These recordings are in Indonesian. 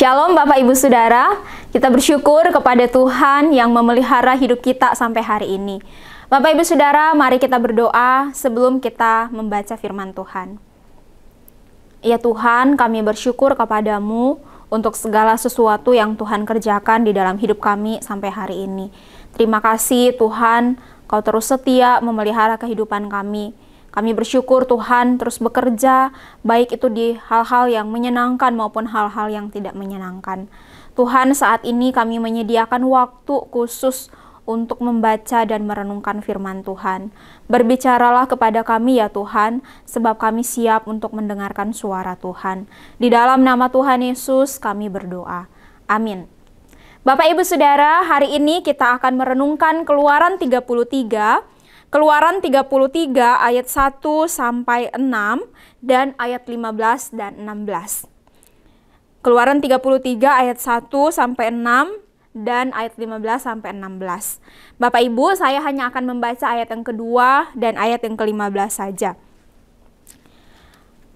Shalom Bapak Ibu Saudara, kita bersyukur kepada Tuhan yang memelihara hidup kita sampai hari ini. Bapak Ibu Saudara, mari kita berdoa sebelum kita membaca firman Tuhan. Ya Tuhan, kami bersyukur kepadamu untuk segala sesuatu yang Tuhan kerjakan di dalam hidup kami sampai hari ini. Terima kasih Tuhan, Kau terus setia memelihara kehidupan kami. Kami bersyukur Tuhan terus bekerja, baik itu di hal-hal yang menyenangkan maupun hal-hal yang tidak menyenangkan. Tuhan, saat ini kami menyediakan waktu khusus untuk membaca dan merenungkan firman Tuhan. Berbicaralah kepada kami ya Tuhan, sebab kami siap untuk mendengarkan suara Tuhan. Di dalam nama Tuhan Yesus kami berdoa. Amin. Bapak Ibu Saudara, hari ini kita akan merenungkan Keluaran 33, Keluaran 33 ayat 1 sampai 6 dan ayat 15 dan 16. Keluaran 33 ayat 1 sampai 6 dan ayat 15 sampai 16. Bapak Ibu, saya hanya akan membaca ayat yang kedua dan ayat yang ke-15 saja.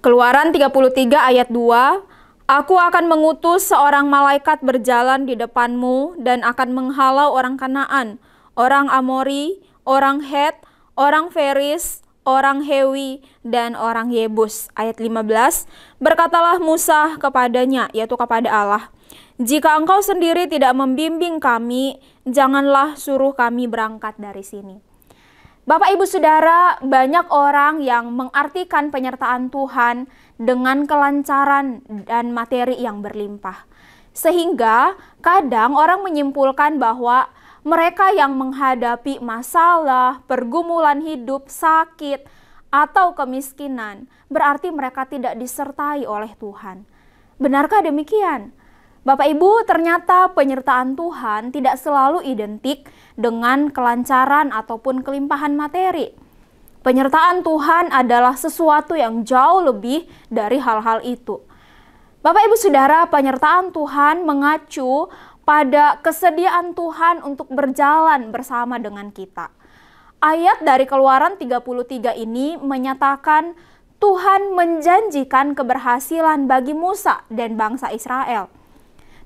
Keluaran 33 ayat 2. Aku akan mengutus seorang malaikat berjalan di depanmu dan akan menghalau orang Kanaan, orang Amori, orang Het, orang Feris, orang Hewi, dan orang Yebus. Ayat 15, berkatalah Musa kepadanya, yaitu kepada Allah, jika engkau sendiri tidak membimbing kami, janganlah suruh kami berangkat dari sini. Bapak Ibu Saudara, banyak orang yang mengartikan penyertaan Tuhan dengan kelancaran dan materi yang berlimpah. Sehingga kadang orang menyimpulkan bahwa mereka yang menghadapi masalah, pergumulan hidup, sakit, atau kemiskinan, berarti mereka tidak disertai oleh Tuhan. Benarkah demikian? Bapak Ibu, ternyata penyertaan Tuhan tidak selalu identik dengan kelancaran ataupun kelimpahan materi. Penyertaan Tuhan adalah sesuatu yang jauh lebih dari hal-hal itu. Bapak Ibu Saudara, penyertaan Tuhan mengacu pada kesediaan Tuhan untuk berjalan bersama dengan kita. Ayat dari Keluaran 33 ini menyatakan Tuhan menjanjikan keberhasilan bagi Musa dan bangsa Israel.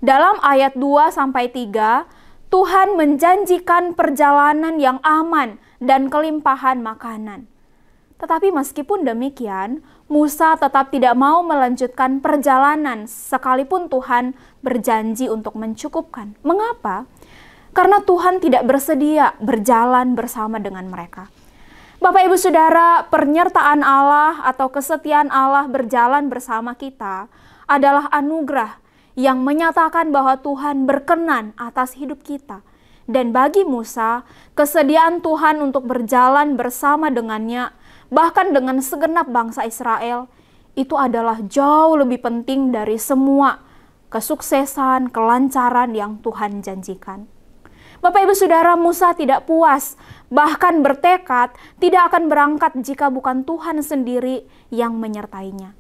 Dalam ayat 2-3, Tuhan menjanjikan perjalanan yang aman dan kelimpahan makanan. Tetapi meskipun demikian, Musa tetap tidak mau melanjutkan perjalanan sekalipun Tuhan berjanji untuk mencukupkan. Mengapa? Karena Tuhan tidak bersedia berjalan bersama dengan mereka. Bapak Ibu Saudara, penyertaan Allah atau kesetiaan Allah berjalan bersama kita adalah anugerah yang menyatakan bahwa Tuhan berkenan atas hidup kita. Dan bagi Musa, kesediaan Tuhan untuk berjalan bersama dengannya, bahkan dengan segenap bangsa Israel, itu adalah jauh lebih penting dari semua kesuksesan, kelancaran yang Tuhan janjikan. Bapak Ibu Saudara, Musa tidak puas, bahkan bertekad tidak akan berangkat jika bukan Tuhan sendiri yang menyertainya.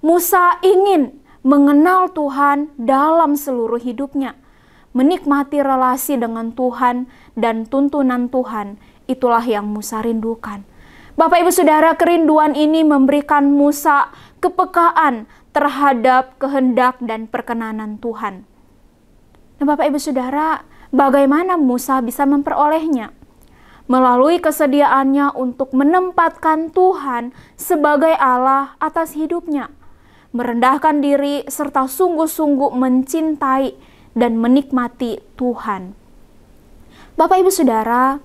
Musa ingin mengenal Tuhan dalam seluruh hidupnya, menikmati relasi dengan Tuhan dan tuntunan Tuhan, itulah yang Musa rindukan. Bapak Ibu Saudara, kerinduan ini memberikan Musa kepekaan terhadap kehendak dan perkenanan Tuhan. Nah Bapak Ibu Saudara, bagaimana Musa bisa memperolehnya? Melalui kesediaannya untuk menempatkan Tuhan sebagai Allah atas hidupnya, merendahkan diri serta sungguh-sungguh mencintai dan menikmati Tuhan. Bapak Ibu Saudara,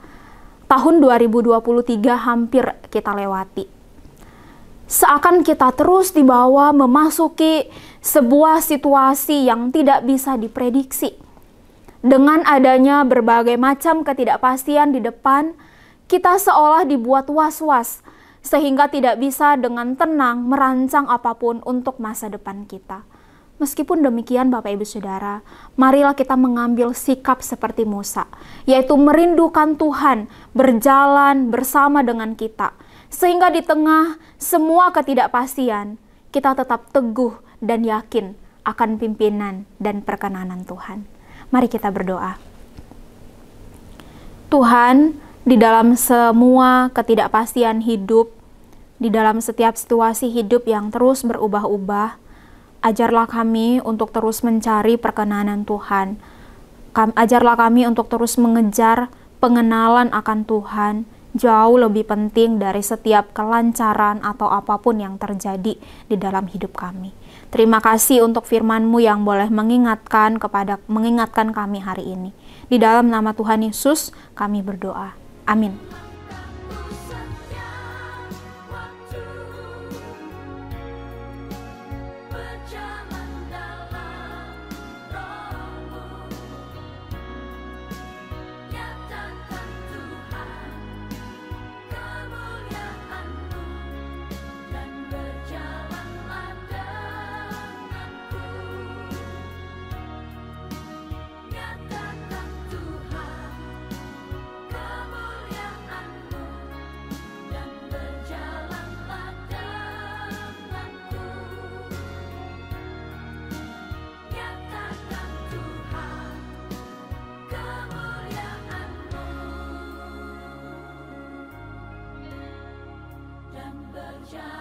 tahun 2023 hampir kita lewati. Seakan kita terus dibawa memasuki sebuah situasi yang tidak bisa diprediksi. Dengan adanya berbagai macam ketidakpastian di depan, kita seolah dibuat was-was, sehingga tidak bisa dengan tenang merancang apapun untuk masa depan kita. Meskipun demikian Bapak Ibu Saudara, marilah kita mengambil sikap seperti Musa, yaitu merindukan Tuhan, berjalan bersama dengan kita, sehingga di tengah semua ketidakpastian, kita tetap teguh dan yakin akan pimpinan dan perkenanan Tuhan. Mari kita berdoa. Tuhan, di dalam semua ketidakpastian hidup, di dalam setiap situasi hidup yang terus berubah-ubah, Ajarlah kami untuk terus mencari perkenanan Tuhan. Ajarlah kami untuk terus mengejar pengenalan akan Tuhan, jauh lebih penting dari setiap kelancaran atau apapun yang terjadi di dalam hidup kami. Terima kasih untuk firman-Mu yang boleh mengingatkan kami hari ini. Di dalam nama Tuhan Yesus kami berdoa. Amin. Berjalan